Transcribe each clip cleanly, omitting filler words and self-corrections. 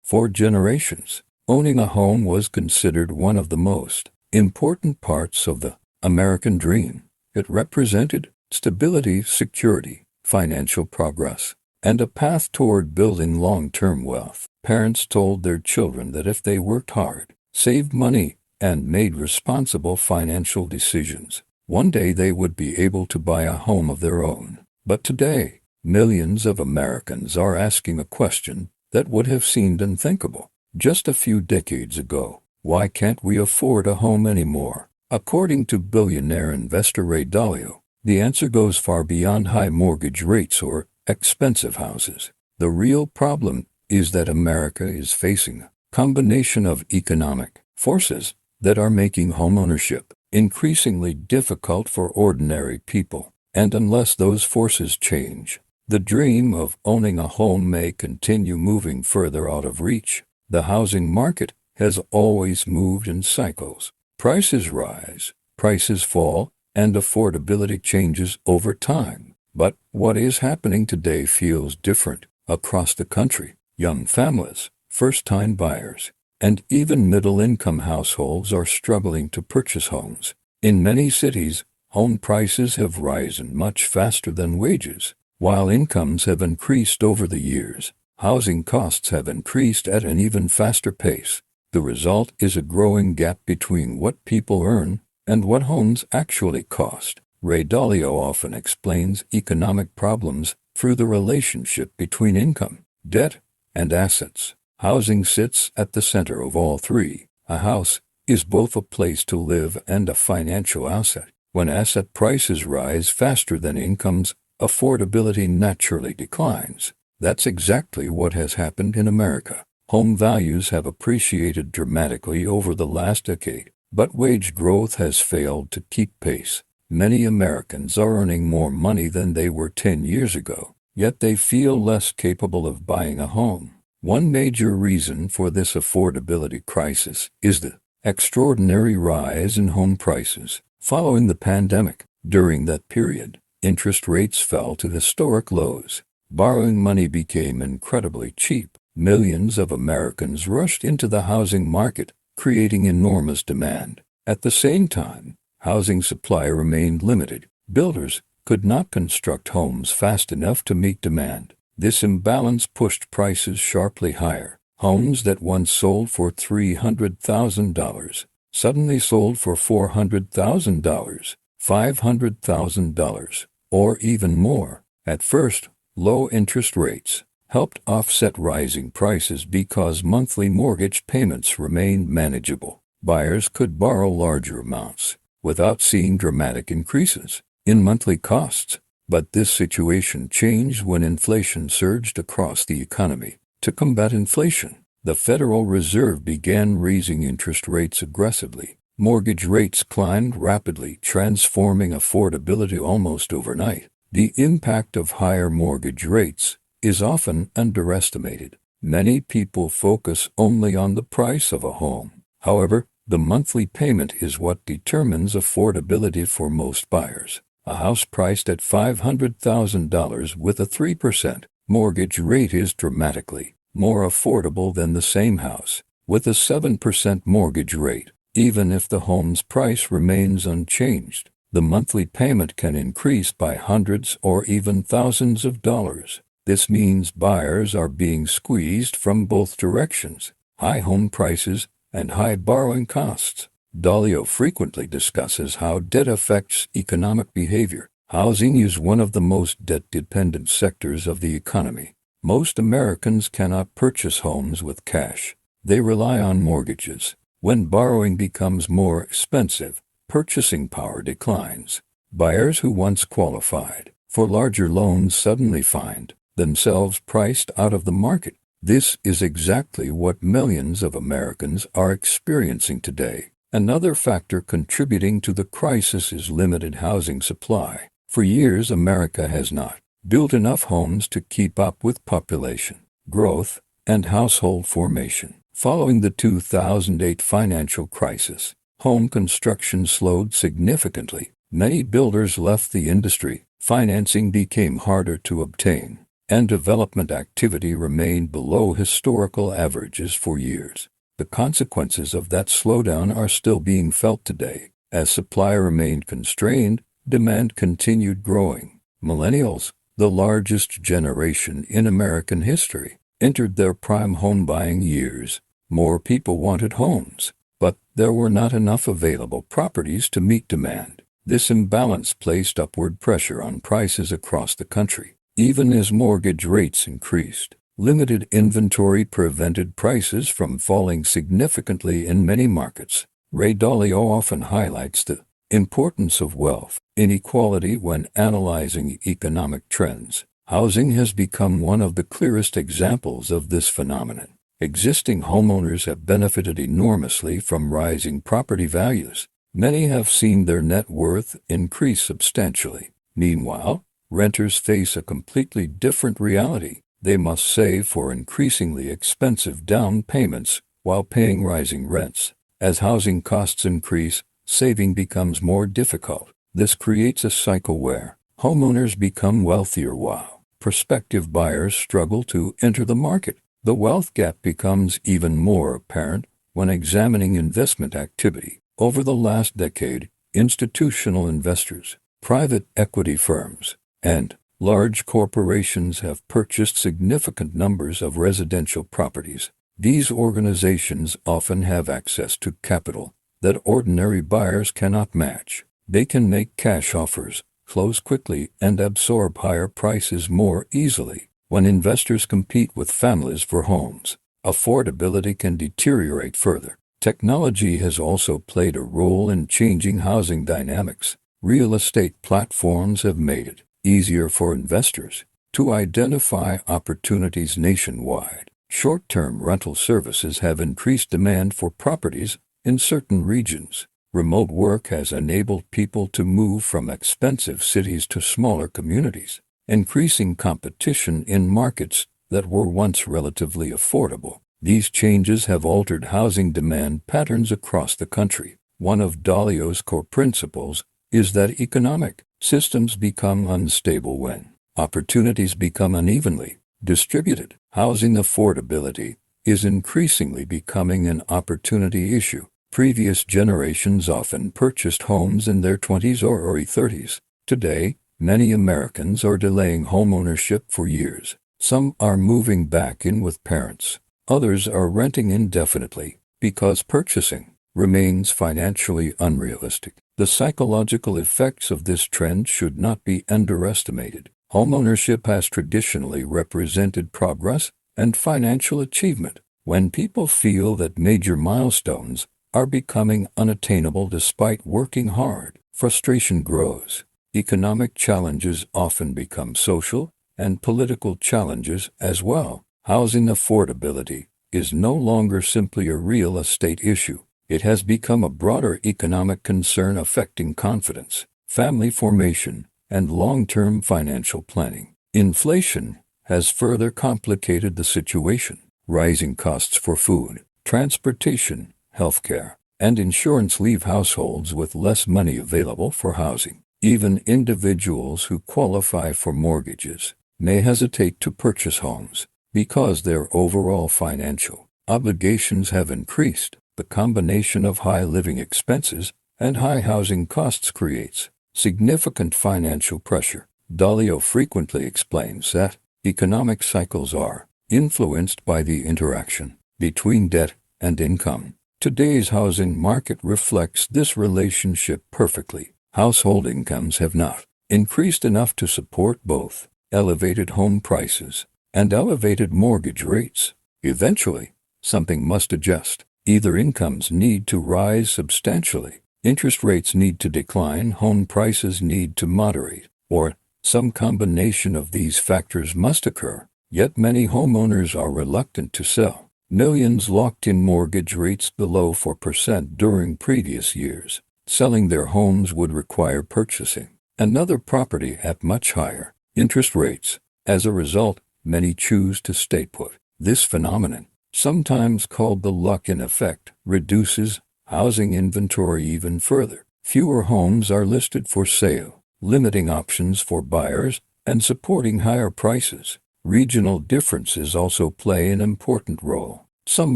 For generations, owning a home was considered one of the most important parts of the American dream. It represented stability, security, financial progress, and a path toward building long-term wealth. Parents told their children that if they worked hard, saved money, and made responsible financial decisions, one day they would be able to buy a home of their own. But today, millions of Americans are asking a question that would have seemed unthinkable just a few decades ago. Why can't we afford a home anymore? According to billionaire investor Ray Dalio, the answer goes far beyond high mortgage rates or expensive houses. The real problem is that America is facing a combination of economic forces that are making homeownership increasingly difficult for ordinary people. And unless those forces change, the dream of owning a home may continue moving further out of reach. The housing market has always moved in cycles. Prices rise, prices fall, and affordability changes over time. But what is happening today feels different across the country. Young families, first-time buyers, and even middle-income households are struggling to purchase homes. In many cities, home prices have risen much faster than wages. While incomes have increased over the years, housing costs have increased at an even faster pace. The result is a growing gap between what people earn and what homes actually cost. Ray Dalio often explains economic problems through the relationship between income, debt, and assets. Housing sits at the center of all three. A house is both a place to live and a financial asset. When asset prices rise faster than incomes, affordability naturally declines. That's exactly what has happened in America. Home values have appreciated dramatically over the last decade, but wage growth has failed to keep pace. Many Americans are earning more money than they were 10 years ago, yet they feel less capable of buying a home. One major reason for this affordability crisis is the extraordinary rise in home prices. Following the pandemic, during that period, interest rates fell to historic lows. Borrowing money became incredibly cheap. Millions of Americans rushed into the housing market, creating enormous demand. At the same time, housing supply remained limited. Builders could not construct homes fast enough to meet demand. This imbalance pushed prices sharply higher. Homes that once sold for $300,000 suddenly sold for $400,000, $500,000, or even more. At first, low interest rates helped offset rising prices because monthly mortgage payments remained manageable. Buyers could borrow larger amounts without seeing dramatic increases in monthly costs. But this situation changed when inflation surged across the economy. To combat inflation, the Federal Reserve began raising interest rates aggressively. Mortgage rates climbed rapidly, transforming affordability almost overnight. The impact of higher mortgage rates is often underestimated. Many people focus only on the price of a home. However, the monthly payment is what determines affordability for most buyers. A house priced at $500,000 with a 3% mortgage rate is dramatically more affordable than the same house with a 7% mortgage rate. Even if the home's price remains unchanged, the monthly payment can increase by hundreds or even thousands of dollars. This means buyers are being squeezed from both directions: high home prices and high borrowing costs. Dalio frequently discusses how debt affects economic behavior. Housing is one of the most debt-dependent sectors of the economy. Most Americans cannot purchase homes with cash. They rely on mortgages. When borrowing becomes more expensive, purchasing power declines. Buyers who once qualified for larger loans suddenly find themselves priced out of the market. This is exactly what millions of Americans are experiencing today. Another factor contributing to the crisis is limited housing supply. For years, America has not built enough homes to keep up with population growth and household formation. Following the 2008 financial crisis, home construction slowed significantly. Many builders left the industry. Financing became harder to obtain, and development activity remained below historical averages for years. The consequences of that slowdown are still being felt today. As supply remained constrained, demand continued growing. Millennials, the largest generation in American history, entered their prime home-buying years. More people wanted homes, but there were not enough available properties to meet demand. This imbalance placed upward pressure on prices across the country. Even as mortgage rates increased, limited inventory prevented prices from falling significantly in many markets. Ray Dalio often highlights the importance of wealth inequality when analyzing economic trends. Housing has become one of the clearest examples of this phenomenon. Existing homeowners have benefited enormously from rising property values. Many have seen their net worth increase substantially. Meanwhile, renters face a completely different reality. They must save for increasingly expensive down payments while paying rising rents. As housing costs increase, saving becomes more difficult. This creates a cycle where homeowners become wealthier while prospective buyers struggle to enter the market. The wealth gap becomes even more apparent when examining investment activity. Over the last decade, institutional investors, private equity firms, and large corporations have purchased significant numbers of residential properties. These organizations often have access to capital that ordinary buyers cannot match. They can make cash offers, close quickly, and absorb higher prices more easily. When investors compete with families for homes, affordability can deteriorate further. Technology has also played a role in changing housing dynamics. Real estate platforms have made it easier for investors to identify opportunities nationwide. Short-term rental services have increased demand for properties in certain regions. Remote work has enabled people to move from expensive cities to smaller communities, increasing competition in markets that were once relatively affordable. These changes have altered housing demand patterns across the country. One of Dalio's core principles is that economic systems become unstable when opportunities become unevenly distributed. Housing affordability is increasingly becoming an opportunity issue. Previous generations often purchased homes in their 20s or early 30s. Today, many Americans are delaying homeownership for years. Some are moving back in with parents. Others are renting indefinitely because purchasing remains financially unrealistic. The psychological effects of this trend should not be underestimated. Homeownership has traditionally represented progress and financial achievement. When people feel that major milestones are becoming unattainable despite working hard, frustration grows. Economic challenges often become social and political challenges as well. Housing affordability is no longer simply a real estate issue. It has become a broader economic concern affecting confidence, family formation, and long-term financial planning. Inflation has further complicated the situation. Rising costs for food, transportation, healthcare, and insurance leave households with less money available for housing. Even individuals who qualify for mortgages may hesitate to purchase homes because their overall financial obligations have increased. The combination of high living expenses and high housing costs creates significant financial pressure. Dalio frequently explains that economic cycles are influenced by the interaction between debt and income. Today's housing market reflects this relationship perfectly. Household incomes have not increased enough to support both elevated home prices and elevated mortgage rates. Eventually, something must adjust. Either incomes need to rise substantially, interest rates need to decline, home prices need to moderate, or some combination of these factors must occur. Yet many homeowners are reluctant to sell. Millions locked in mortgage rates below 4% during previous years. Selling their homes would require purchasing another property at much higher interest rates. As a result, many choose to stay put. This phenomenon, sometimes called the lock-in effect, reduces housing inventory even further. Fewer homes are listed for sale, limiting options for buyers and supporting higher prices. Regional differences also play an important role. Some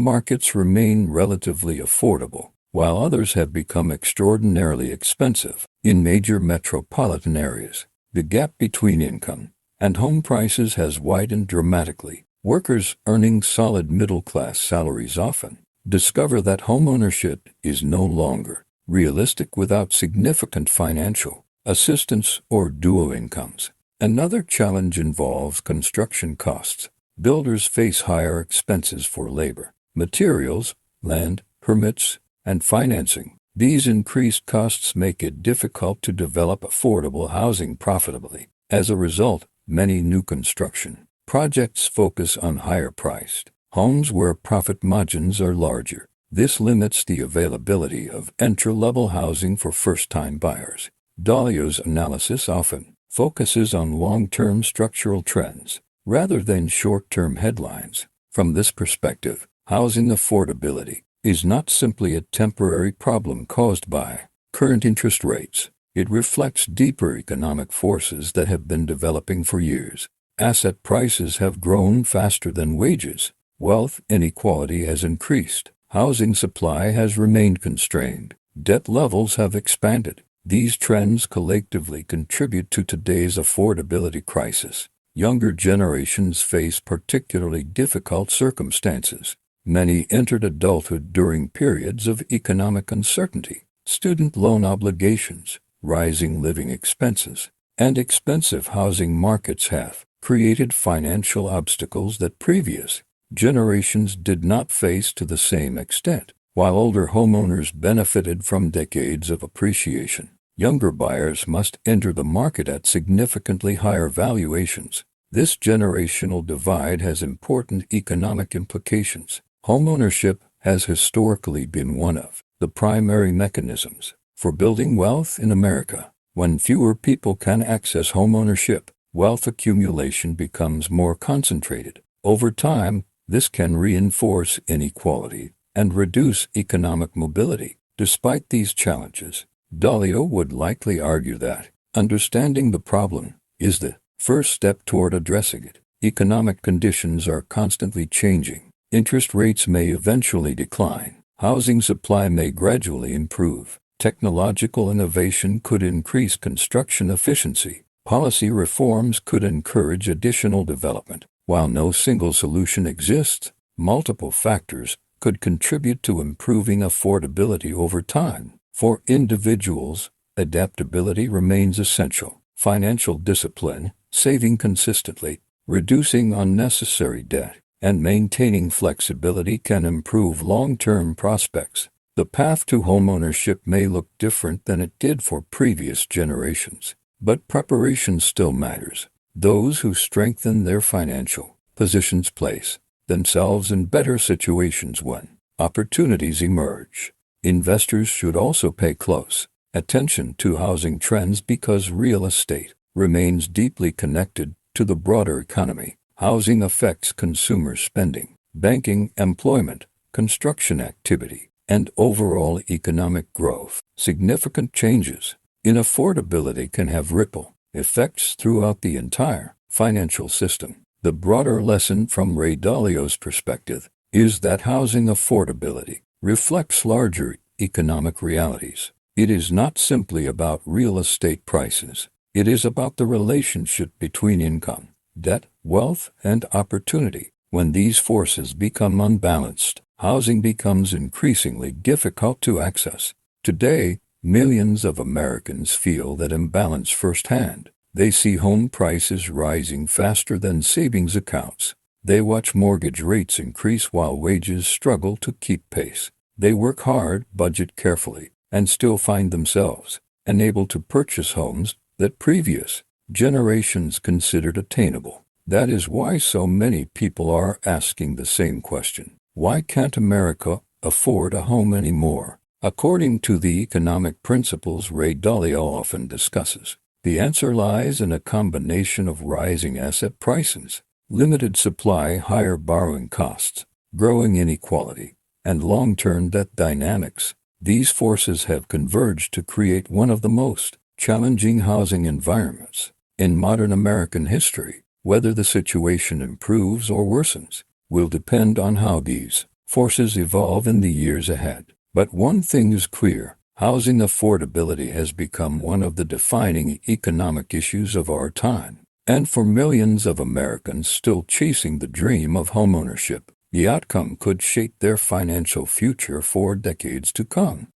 markets remain relatively affordable, while others have become extraordinarily expensive. In major metropolitan areas, the gap between income and home prices has widened dramatically. Workers earning solid middle-class salaries often discover that homeownership is no longer realistic without significant financial assistance or dual incomes. Another challenge involves construction costs. Builders face higher expenses for labor, materials, land, permits, and financing. These increased costs make it difficult to develop affordable housing profitably. As a result, many new construction projects focus on higher-priced homes where profit margins are larger. This limits the availability of entry-level housing for first-time buyers. Dalio's analysis often focuses on long-term structural trends rather than short-term headlines. From this perspective, housing affordability is not simply a temporary problem caused by current interest rates. It reflects deeper economic forces that have been developing for years. Asset prices have grown faster than wages. Wealth inequality has increased. Housing supply has remained constrained. Debt levels have expanded. These trends collectively contribute to today's affordability crisis. Younger generations face particularly difficult circumstances. Many entered adulthood during periods of economic uncertainty. Student loan obligations, rising living expenses, and expensive housing markets have created financial obstacles that previous generations did not face to the same extent. While older homeowners benefited from decades of appreciation, younger buyers must enter the market at significantly higher valuations. This generational divide has important economic implications. Homeownership has historically been one of the primary mechanisms for building wealth in America. When fewer people can access homeownership, wealth accumulation becomes more concentrated. Over time, this can reinforce inequality and reduce economic mobility. Despite these challenges, Dalio would likely argue that understanding the problem is the first step toward addressing it. Economic conditions are constantly changing. Interest rates may eventually decline. Housing supply may gradually improve. Technological innovation could increase construction efficiency. Policy reforms could encourage additional development. While no single solution exists, multiple factors could contribute to improving affordability over time. For individuals, adaptability remains essential. Financial discipline, saving consistently, reducing unnecessary debt, and maintaining flexibility can improve long-term prospects. The path to homeownership may look different than it did for previous generations, but preparation still matters. Those who strengthen their financial positions place themselves in better situations when opportunities emerge. Investors should also pay close attention to housing trends because real estate remains deeply connected to the broader economy. Housing affects consumer spending, banking, employment, construction activity, and overall economic growth. Significant changes in affordability can have ripple effects throughout the entire financial system. The broader lesson from Ray Dalio's perspective is that housing affordability reflects larger economic realities. It is not simply about real estate prices. It is about the relationship between income, debt, wealth, and opportunity. When these forces become unbalanced, housing becomes increasingly difficult to access. Today, millions of Americans feel that imbalance firsthand. They see home prices rising faster than savings accounts. They watch mortgage rates increase while wages struggle to keep pace. They work hard, budget carefully, and still find themselves unable to purchase homes that previous generations considered attainable. That is why so many people are asking the same question. Why can't America afford a home anymore? According to the economic principles Ray Dalio often discusses, the answer lies in a combination of rising asset prices, limited supply, higher borrowing costs, growing inequality, and long-term debt dynamics. These forces have converged to create one of the most challenging housing environments in modern American history. Whether the situation improves or worsens will depend on how these forces evolve in the years ahead. But one thing is clear: housing affordability has become one of the defining economic issues of our time. And for millions of Americans still chasing the dream of homeownership, the outcome could shape their financial future for decades to come.